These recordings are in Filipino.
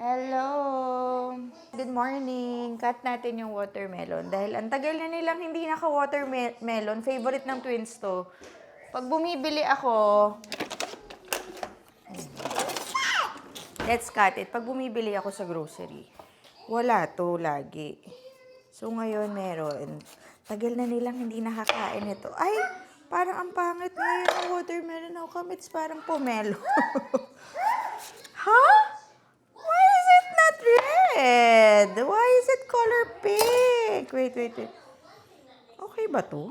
Hello! Good morning! Cut natin yung watermelon dahil ang tagal na nilang hindi naka-watermelon. Favorite ng twins to. Pag bumibili ako, let's cut it. Pag bumibili ako sa grocery, wala to lagi. So ngayon meron. Tagal na nilang hindi nakakain ito. Ay! Parang ang pangit ngayon ng watermelon. How come it's parang pomelo? Huh? Why is it not red? Why is it color pink? Wait. Okay ba to?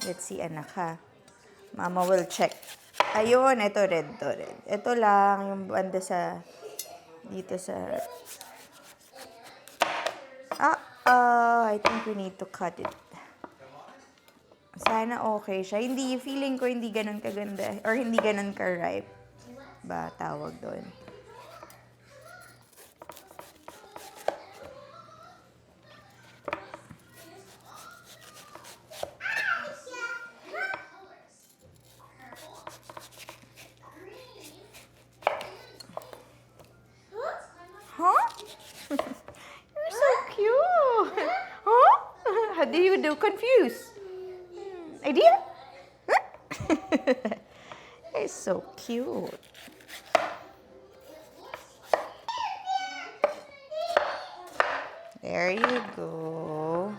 Let's see, anak, ha? Mama will check. Ayun, ito red to, red. Ito lang, yung banda sa, dito sa, I think we need to cut it. Sana okay siya. Hindi, feeling ko hindi ganun kaganda, or hindi ganun ka-ripe. Ba, tawag doon. Huh? You're so cute. Huh? How do you do? Confused. Idea? You're so cute. There you go.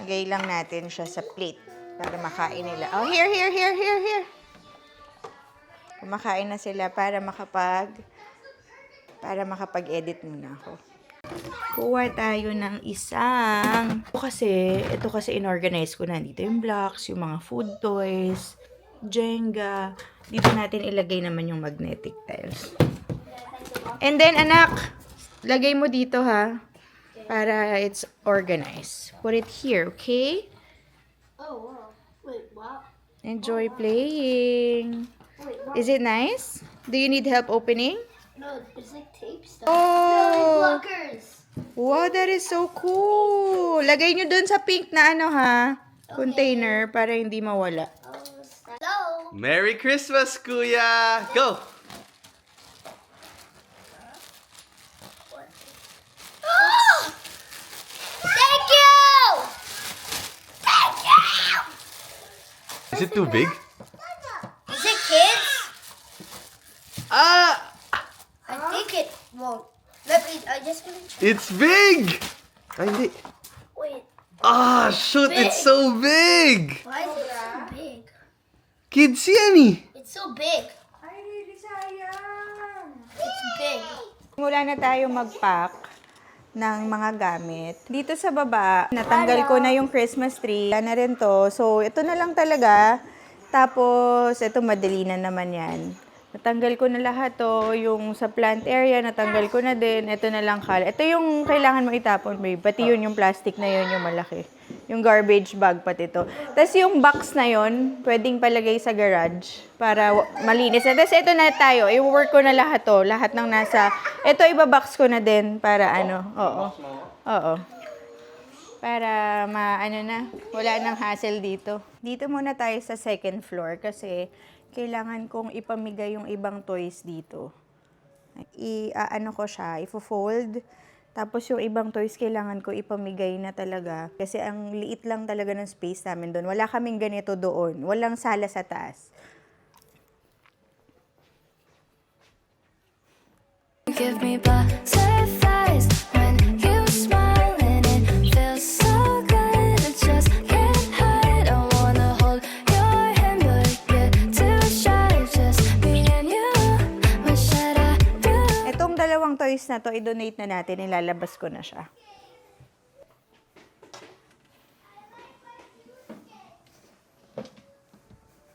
Lagay lang natin siya sa plate para makain nila. Oh, here. Kumakain na sila para makapag-edit muna ako. Kuha tayo ng isang. Ito kasi inorganize ko na. Dito yung blocks, yung mga food toys, Jenga. Dito natin ilagay naman yung magnetic tiles. And then, anak, lagay mo dito, ha? Para it's organized. Put it here, okay? Oh, wow. Wait, what? Enjoy playing. Wait, what? Is it nice? Do you need help opening? No, it's like tape stuff. Oh! Blockers. Wow, that is so cool. Lagay nyo dun sa pink na ano, ha? Container para hindi mawala. Hello. Merry Christmas, Kuya! Go! Thank you! Thank you! Is it too big? Is it kids? Ah! I think it won't. Let me, I just want to check. It's big! Ay, hindi. Wait, Ah, shoot! It's so big! why is it so big? Kids yan eh! It's so big. Ay, really sayang. It's big. Mula na tayo mag-pack ng mga gamit. Dito sa baba, natanggal ko na yung Christmas tree. Yan na rin to. So, ito na lang talaga. Tapos, ito madali na naman yan. Natanggal ko na lahat to. Yung sa plant area, natanggal ko na din. Ito na lang kala. Ito yung kailangan mo itapon, babe. Pati yun, yung plastic na yun, yung malaki. Yung garbage bag pati to. Tapos yung box na yun, pwedeng palagay sa garage para malinis na. Tapos ito na tayo. I-work ko na lahat to. Lahat ng nasa... Ito, ibabox ko na din para ano. Oo. Para wala nang hassle dito. Dito muna tayo sa second floor kasi kailangan kong ipamigay yung ibang toys dito. Ko siya, ifo-fold. Tapos yung ibang toys kailangan ko ipamigay na talaga. Kasi ang liit lang talaga ng space namin doon. Wala kaming ganito doon. Walang sala sa taas. Give me butterflies when you smile and it feels so good. It just can't hide. I wanna hold your hand but get too shy. Just me and you. What should I do? Itong dalawang toys na to, i-donate na natin. Ilalabas ko na siya.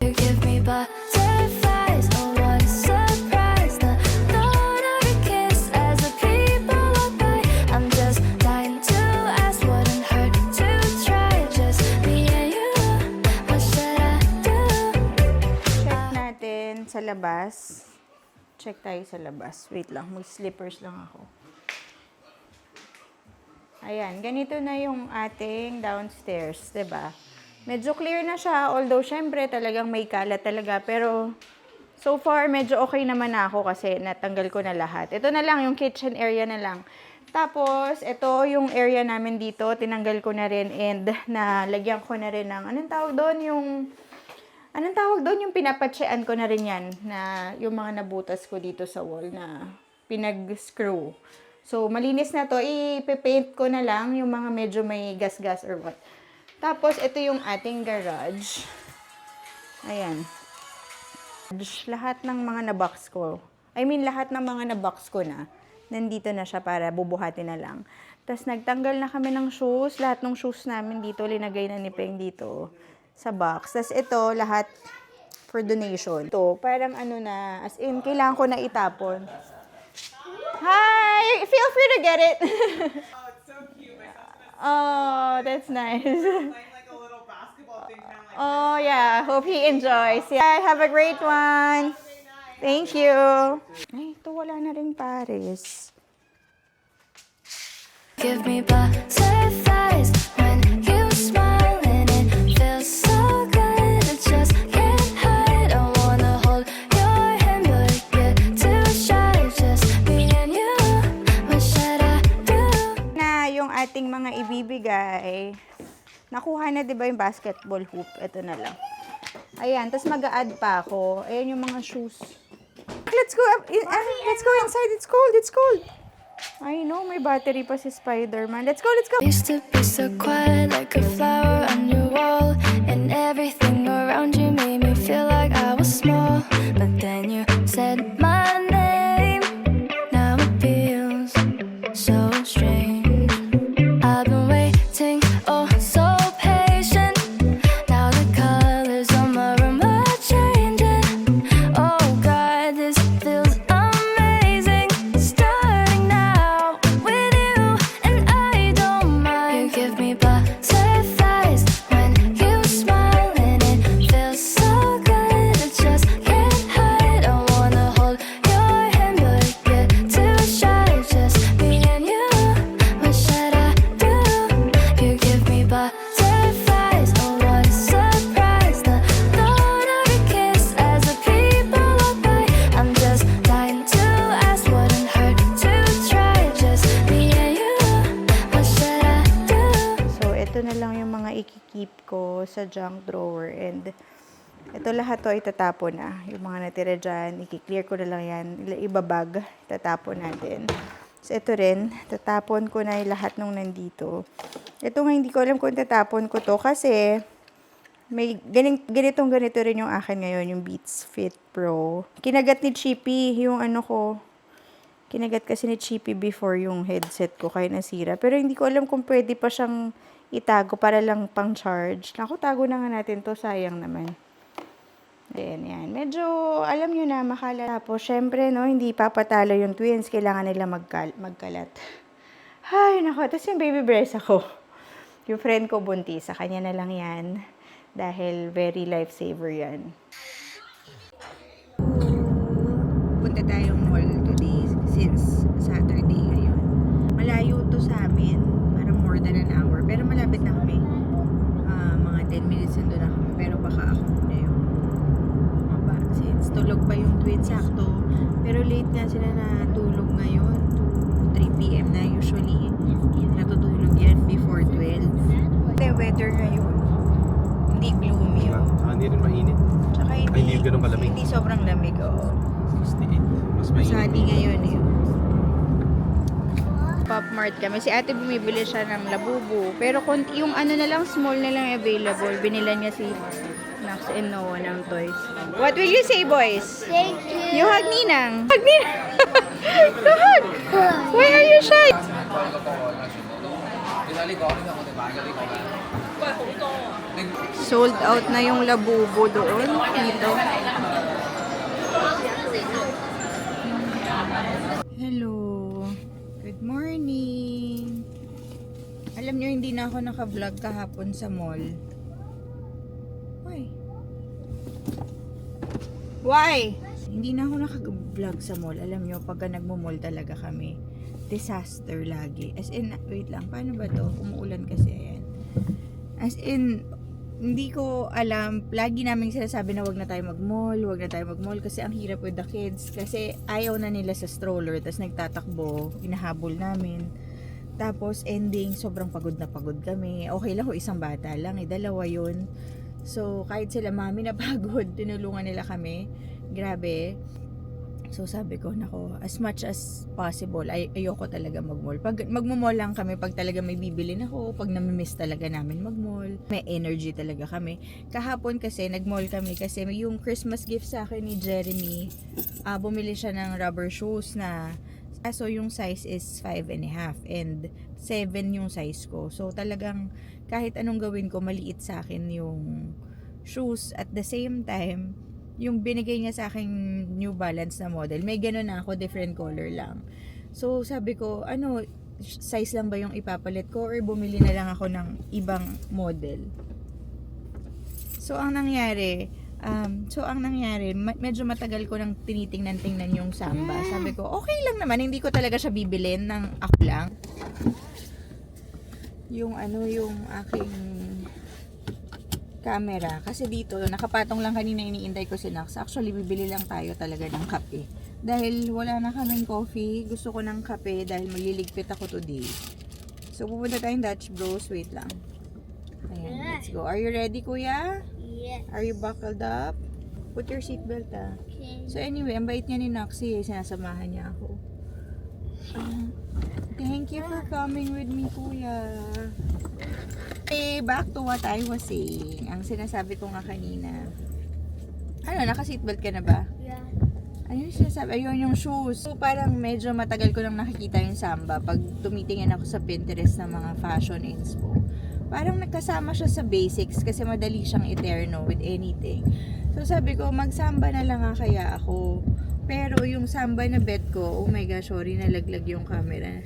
You give me butterflies. Oh, what a surprise. The thought of a kiss as the people walk by. I'm just dying to ask. Wouldn't hurt to try. Just me and you. What should I do? Check natin sa labas. Check tayo sa labas. Wait lang, mag-slippers lang ako. Ayan, ganito na yung ating downstairs, 'di ba? Medyo clear na siya, although syempre talagang may kalat talaga, pero So far, medyo okay naman na ako kasi natanggal ko na lahat. Ito na lang, yung kitchen area na lang. Tapos, ito yung area namin dito, tinanggal ko na rin and nalagyan ko na rin ng, anong tawag doon? Yung pinapatsyaan ko na rin yan, na yung mga nabutas ko dito sa wall na pinag-screw. So, malinis na to. I-paint ko na lang yung mga medyo may gas-gas or what. Tapos, ito yung ating garage. Ayan. Lahat ng mga na-box ko. Lahat ng mga na-box ko na. Nandito na siya para bubuhatin na lang. Tapos, nagtanggal na kami ng shoes. Lahat ng shoes namin dito, linagay na ni Peng dito sa box. Tapos, ito, lahat for donation. Ito, parang as in, kailangan ko na itapon. Hi! Feel free to get it. Oh, it's so cute. My son's gonna Oh, that's nice. playing like a little basketball thing kind of like Oh, yeah. Hope he enjoys. Yeah, have a great one. Thank you. Ay, ito wala na rin Paris. Give me butterflies when you smile and it feels so good. I just can't hide. I wanna hold your hand, but get too shy. Just me and you. What should I do? Na yung ating mga ibibigay. Nakuha na 'di ba yung basketball hoop? Ito na lang. Ayan, tapos mag-a-add pa ako. Ayan yung mga shoes. Let's go let's go inside. It's cold. It's cold. I know, may battery pa si Spider-Man. Let's go, let's go. Used to be so quiet like a flower on your wall, and everything around you made me feel like I was small. But then you said my name. Now it feels so strange. I've been waiting, oh so patient. Now the colors on my room are changing. Oh God, this feels amazing. Starting now with you, and I don't mind. You give me butterflies when you smile, and it feels so good. I just can't hide. I wanna hold your hand, but get too shy. Just me and you. What should I do? You give me butterflies. Oh, what a surprise! The thought of your kiss as the people walk by. I'm just dying to ask, wouldn't hurt to try. Just me and you. What should I do? So, ito na lang yung mga ikikip ko sa junk drawer. And, ito lahat to itatapon na. Yung mga natira dyan, ikiklear ko na lang yan. Ibabag, itatapon natin. So, ito rin, tatapon ko na yung lahat nung nandito. Ito nga, hindi ko alam kung tatapon ko to kasi may ganito rin yung akin ngayon, yung Beats Fit Pro. Kinagat ni Chippy yung kinagat kasi ni Chippy before yung headset ko kaya nasira. Pero hindi ko alam kung pwede pa siyang itago para lang pang charge. Naku, tago na nga natin to, sayang naman. Ayan, yan. Medyo, alam nyo na, makala. Tapos, syempre, no, hindi papatalo yung twins. Kailangan nila magkalat. Ay, naku. Tapos yung baby breast ako. Yung friend ko buntis. Sa kanya na lang yan. Dahil very lifesaver yan. Punta tayong mall today since Saturday ngayon. Malayo to sa amin. Parang more than an hour. Pero malapit na kami. Mga 10 minutes nandun na kami. Pero baka ako muna yung bumaba. Since tulog pa yung twins sakto. Pero late nga sila natulog ngayon. 3 p.m. na usually. Natutulog yan before 12. The weather ngayon. Hindi gloomy. Hindi rin mainit. Tsaka Hindi yung ganun kalamig. Hindi sobrang lamig. Oo. 68. Mas mainit. Sunny ngayon eh. Pop Mart kami. Si ate bumibili siya ng labubu. Pero yung ano na lang, small na lang available. Binila niya si Max and Noah ng toys. What will you say, boys? Thank you. You hug Ninang. Hug Ninang. Go hug. Why are you shy? Sold out na yung labubu doon. Dito. Hello. Good morning. Alam nyo, hindi na ako naka-vlog kahapon sa mall. Why? Why? Hindi na ako naka-vlog sa mall. Alam nyo, pagka nagmo-mall talaga kami, disaster lagi. As in, wait lang, paano ba to? Umuulan kasi, ayan. As in, hindi ko alam, lagi namin sinasabi na wag na tayo mag-mall kasi ang hirap with the kids kasi ayaw na nila sa stroller, tapos nagtatakbo, hinahabol namin. Tapos ending, sobrang pagod na pagod kami. Okay lang ho, isang bata lang, dalawa yun. So kahit sila mami na pagod, tinulungan nila kami. Grabe. So sabi ko, nako, as much as possible, ayoko talaga mag-mall. Pag magmo-mall lang kami, pag talaga may bibilin ako, pag namimiss talaga namin mag-mall, may energy talaga kami. Kahapon kasi, nag-mall kami kasi yung Christmas gift sa akin ni Jeremy, bumili siya ng rubber shoes na, so yung size is 5.5 and 7 yung size ko. So talagang kahit anong gawin ko, maliit sa akin yung shoes. At the same time, yung binigay niya sa akin New Balance na model, may ganun na ako, different color lang. So sabi ko, ano, size lang ba yung ipapalit ko or bumili na lang ako ng ibang model? So ang nangyari, medyo matagal ko nang tinitingnan yung Samba. Sabi ko, okay lang naman, hindi ko talaga siya bibilin ng ako lang. Yung aking camera. Kasi dito, nakapatong lang kanina, iniintay ko si Nax. Actually, bibili lang tayo talaga ng kape. Dahil wala na kaming coffee, gusto ko ng kape dahil maliligpit ako today. So, pupunta tayong Dutch Bros. Wait lang. Ayan, let's go. Are you ready, kuya? Yes. Are you buckled up? Put your seatbelt, ah. Okay. So, anyway, ang bait niya ni Noxy, sinasamahan niya ako. Thank you for coming with me, kuya. Back to what I was saying. Ang sinasabi ko nga kanina. Ano, naka-seatbelt ka na ba? Yeah. Ano yung sinasabi? Ayun yung shoes. So, parang medyo matagal ko nang nakikita yung Samba. Pag tumitingin ako sa Pinterest ng mga fashion inspo. Parang nagkasama siya sa basics kasi madali siyang eterno with anything. So, sabi ko, mag-Samba na lang nga kaya ako. Pero yung Samba na bet ko, oh my gosh, sorry, nalaglag yung camera.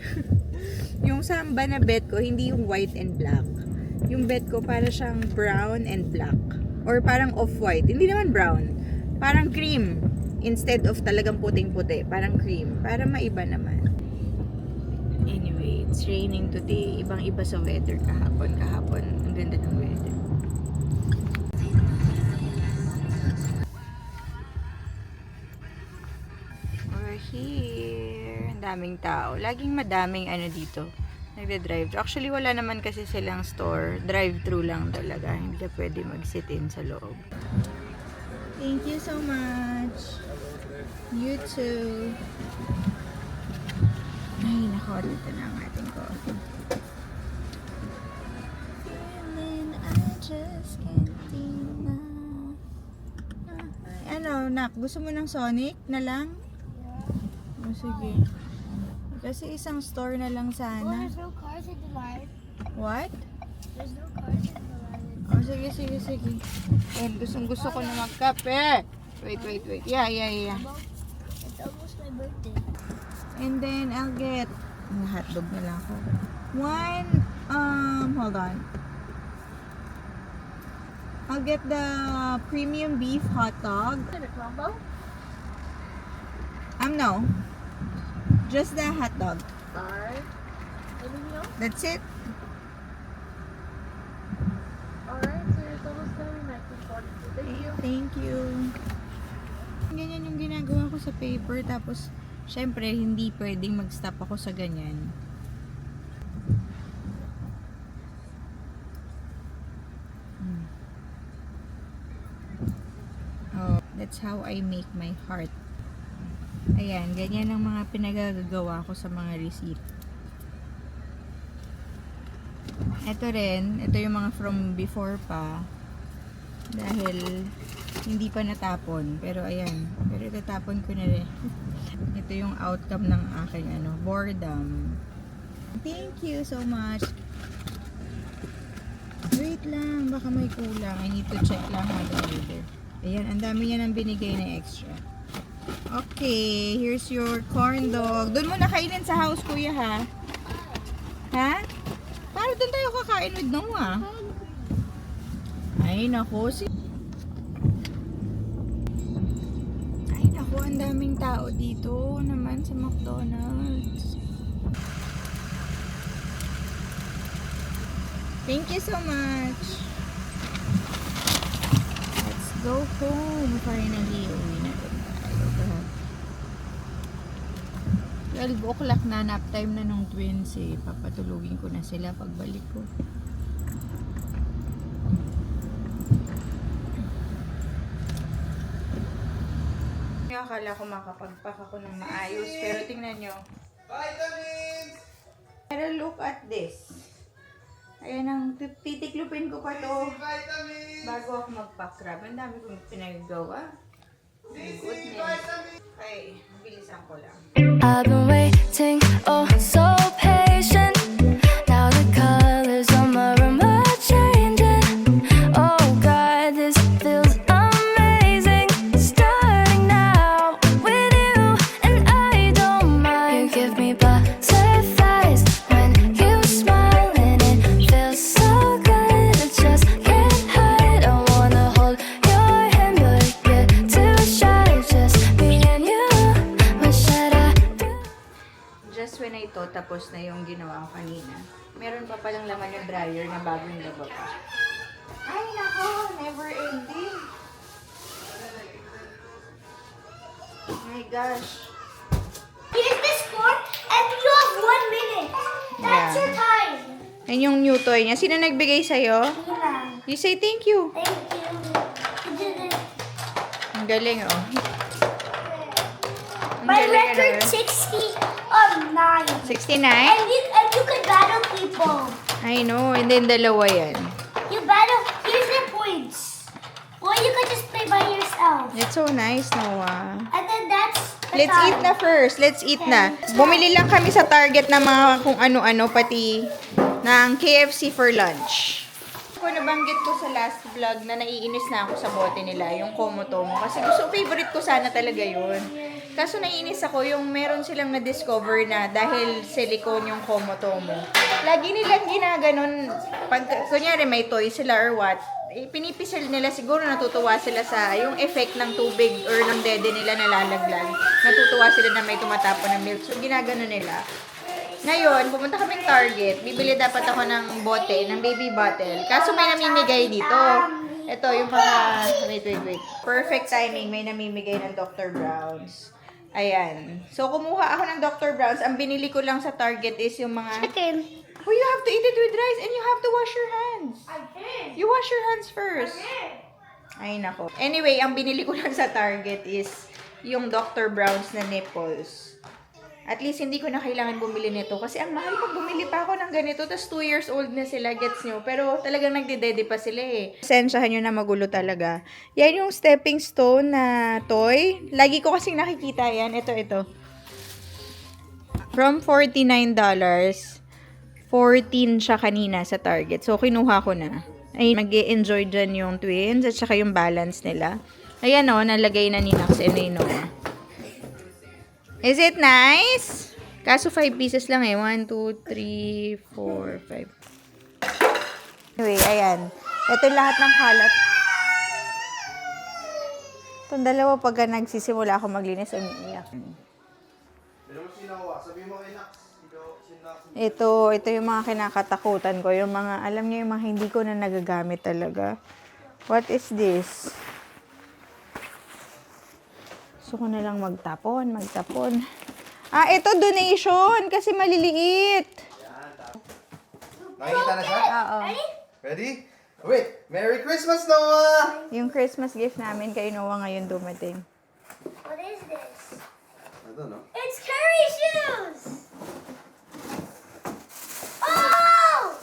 Yung Samba na bet ko, hindi yung white and black. Yung bet ko, para siyang brown and black. Or parang off-white. Hindi naman brown. Parang cream. Instead of talagang puting-puti. Parang cream. Para maiba naman. Anyway, it's raining today. Ibang-iba sa weather kahapon. Kahapon, ang ganda ng weather. We're here. Ang daming tao. Laging madaming dito. Nagde-drive. Actually, wala naman kasi silang store. Drive-thru lang talaga. Hindi ka pwede mag-sit-in sa loob. Thank you so much. You too. Ay, nako. Dito na ang ating coffee. Feeling I just can't deny. Ano, Nak? Gusto mo ng Sonic na lang? Oh, sige. Kasi isang store na lang sana. There's no cars in the line. What? There's no cars in the line. Oh, sige. And gusto ko na magkape. Wait. Yeah. It's almost my birthday. And then, I'll get... hotdog na lang ako. Hold on. I'll get the premium beef hot dog. Is it a combo? No. Just the hot dog. Alright. Anything else? That's it. Alright, so your total's gonna be 1942. Thank you. Thank you. Ganyan yung ginagawa ko sa paper. Tapos, syempre, hindi pwedeng mag-stop ako sa ganyan. Oh, that's how I make my heart. Ayan, ganyan ang mga pinagagawa ko sa mga receipt. Ito yung mga from before pa. Dahil hindi pa natapon. Pero ayan, pero itatapon ko na rin. Ito yung outcome ng aking boredom. Thank you so much. Wait lang, baka may kulang. I need to check lang how the order. Ayan, ang dami niya nang binigay na extra. Okay, here's your corn dog. Doon mo na kainin sa house, kuya, ha? Ha? Para doon tayo kakain with Noah. Ay, nako. Ay, nako. Ang daming tao dito naman sa McDonald's. Thank you so much. Go home. Finally, uwi na rin tayo. 12 o'clock na, nap time na nung twins eh. Papatulugin ko na sila pagbalik ko. Akala ko makapagpak ako ng maayos, pero tingnan nyo. Vitamins! Pero look at this. Ayan ang titiklupin ko pa to Vitamins! bago ako magpack. Grabe, ang dami kong pinagawa. My goodness. Ay, bilisan ko lang. I've been waiting, oh so patient. Now the colors on my room are changing. Oh God, this feels amazing. Starting now with you, and I don't mind. You give me butterflies when you smile, and it feels so good. I just can't hide. I wanna hold your hand, but I get too shy. Just me and you. What should I do? Just when I thought tapos na yung ginawa ko kanina, meron pa palang laman yung dryer na bagong laba pa. Ay, nako! Never ending! My gosh! Here's the score, and you have 1 minute. That's Yeah. your time. Yan yung new toy niya. Sino nagbigay sa'yo? Yeah. You say thank you. Thank you. You did it. Ang galing, oh. Ang My galing, record ano? 69. 69? And you could battle people. I know. And then dalawa yan. You battle. Here's your points. Or you could just play by yourself. It's so nice, Noah. And then that's the Let's time. eat na first. Let's eat na. Bumili lang kami sa Target ng mga kung ano-ano, pati ng KFC for lunch. Kung nabanggit ko sa last vlog na naiinis na ako sa bote nila, yung Komotomo. Kasi favorite ko sana talaga yun. Kaso naiinis ako yung meron silang na-discover na dahil silicone yung Komotomo. Lagi nilang ginaganon. Pag, kunyari may toy sila or what, pinipisil nila, siguro natutuwa sila sa yung effect ng tubig or ng dede nila nalalaglag. Natutuwa sila na may tumatapon ng milk. So, ginagano nila. Ngayon, pumunta kaming Target. Bibili dapat ako ng bote, ng baby bottle. Kaso may namimigay dito. Ito, yung mga... Wait. Perfect timing. May namimigay ng Dr. Brown's. Ayan. So, kumuha ako ng Dr. Brown's. Ang binili ko lang sa Target is yung mga... Chicken. Oh, you have to eat it with rice and you have to wash your hands. I did. You wash your hands first. Ay, nako. Anyway, ang binili ko lang sa Target is yung Dr. Brown's na nipples. At least, hindi ko na kailangan bumili nito. Kasi ang mahal pag bumili pa ako ng ganito. Tapos 2 years old na sila, gets nyo. Pero talagang nagdedede pa sila eh. Sensyahan nyo na magulo talaga. Yan yung stepping stone na toy. Lagi ko kasing nakikita yan. Ito. From $49, 14 siya kanina sa Target. So, kinuha ko na. Ay, nag-e-enjoy dyan yung twins at saka yung balance nila. Ayan o, nalagay na ni Nax and ni Noah. Is it nice? Kaso 5 pieces lang eh. 1, 2, 3, 4, 5. Anyway, ayan. Ito lahat ng kalat. Itong dalawa pagka nagsisimula ako maglinis, umiiyak. Ito yung mga kinakatakutan ko. Yung mga, alam niyo yung mga hindi ko na nagagamit talaga. What is this? Gusto ko na lang magtapon. Ah, ito donation kasi maliliit. Nakikita na siya? Oo. Ready? Wait! Merry Christmas, Noah! Yung Christmas gift namin kay Noah ngayon dumating. What is this? I don't know. It's curry shoes. Oh!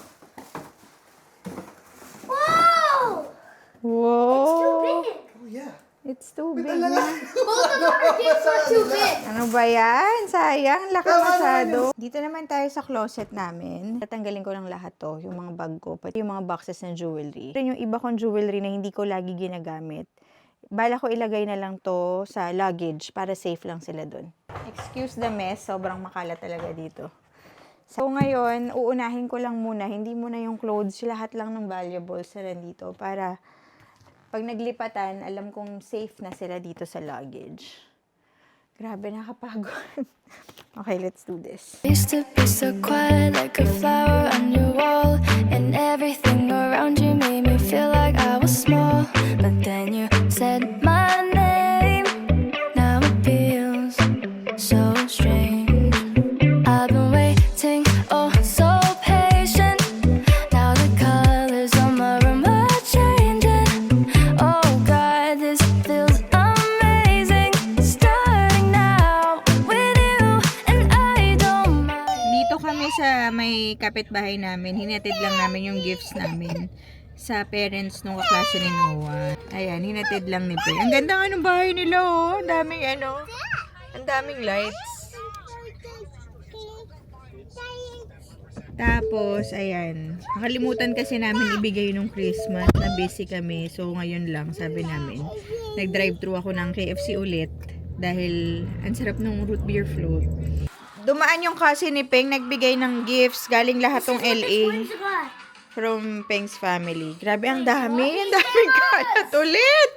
Whoa! Wow! Too big. Oh, yeah. It's too big Dala na. lang. Both of our gifts are too big. Ano ba yan? Sayang, laki Tama masyado. Dito naman tayo sa closet namin. Tatanggalin ko lang lahat to, yung mga bag ko, pati yung mga boxes ng jewelry. Pero yung iba kong jewelry na hindi ko lagi ginagamit, bala ko ilagay na lang to sa luggage para safe lang sila dun. Excuse the mess, sobrang makalat talaga dito. So ngayon, uunahin ko lang muna, hindi muna yung clothes, lahat lang ng valuables na nandito para pag naglipatan, alam kong safe na sila dito sa luggage. Grabe, nakapagod. Okay, let's do this. Used to be so quiet like a flower on your wall, and everything around you made me feel like I was small. But then you sa may kapitbahay namin, hinatid lang namin yung gifts namin sa parents nung kaklase ni Noah. Ayan, hinatid lang ni Peng. Ang ganda nga ng bahay nila, oh. Ang daming ang daming lights. Tapos, ayan. Nakalimutan kasi namin ibigay nung Christmas na busy kami. So, ngayon lang, sabi namin, nag-drive-thru ako ng KFC ulit dahil ang sarap ng root beer float. Dumaan yung kasi ni Peng, nagbigay ng gifts. Galing lahat tong LA from Peng's family. Grabe, ang dami. Ang daming kalat ulit.